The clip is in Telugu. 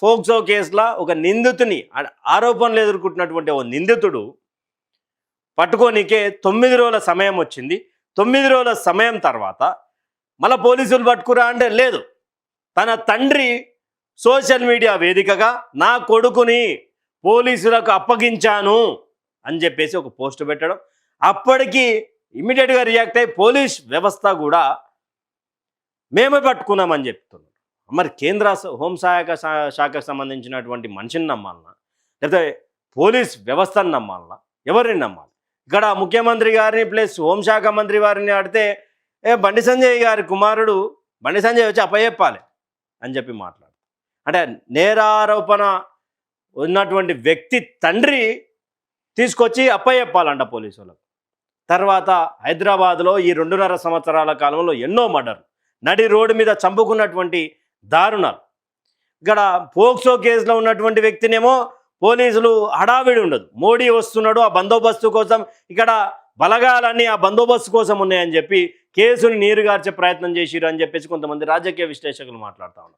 ఫోక్సో కేసులో ఒక నిందితుని ఆరోపణలు ఎదుర్కొంటున్నటువంటి ఓ నిందితుడు పట్టుకోనికే 9 రోజుల సమయం వచ్చింది. 9 రోజుల సమయం తర్వాత మళ్ళీ పోలీసులు పట్టుకురా అంటే లేదు. తన తండ్రి సోషల్ మీడియా వేదికగా నా కొడుకుని పోలీసులకు అప్పగించాను అని చెప్పేసి ఒక పోస్ట్ పెట్టడం, అప్పటికి ఇమ్మీడియట్గా రియాక్ట్ అయ్యి పోలీస్ వ్యవస్థ కూడా మేమే పట్టుకున్నామని చెప్తున్నారు. మరి కేంద్ర శాఖకు సంబంధించినటువంటి మనిషిని నమ్మాలన్నా లేకపోతే పోలీస్ వ్యవస్థను నమ్మాలన్నా ఎవరిని నమ్మాలి? ఇక్కడ ముఖ్యమంత్రి గారిని ప్లస్ హోంశాఖ మంత్రి వారిని అడితే బండి సంజయ్ గారి కుమారుడు బండి సంజయ్ వచ్చి అప్పచెప్పాలి అని చెప్పి మాట్లాడు. అంటే నేరారోపణ ఉన్నటువంటి వ్యక్తి తండ్రి తీసుకొచ్చి అప్పచెప్పాలంట పోలీసులకు. తర్వాత హైదరాబాద్లో ఈ 2.5 సంవత్సరాల కాలంలో ఎన్నో మర్డర్లు, నడి రోడ్డు మీద చంపుకున్నటువంటి దారుణాలు. ఇక్కడ పోక్సో కేసులో ఉన్నటువంటి వ్యక్తినేమో పోలీసులు హడావిడి ఉండదు, మోడీ వస్తున్నాడు ఆ బందోబస్తు కోసం, ఇక్కడ బలగాలన్నీ ఆ బందోబస్తు కోసం ఉన్నాయని చెప్పి కేసుని నీరుగార్చే ప్రయత్నం చేసిరు అని చెప్పేసి కొంతమంది రాజకీయ విశ్లేషకులు మాట్లాడుతూ ఉన్నారు.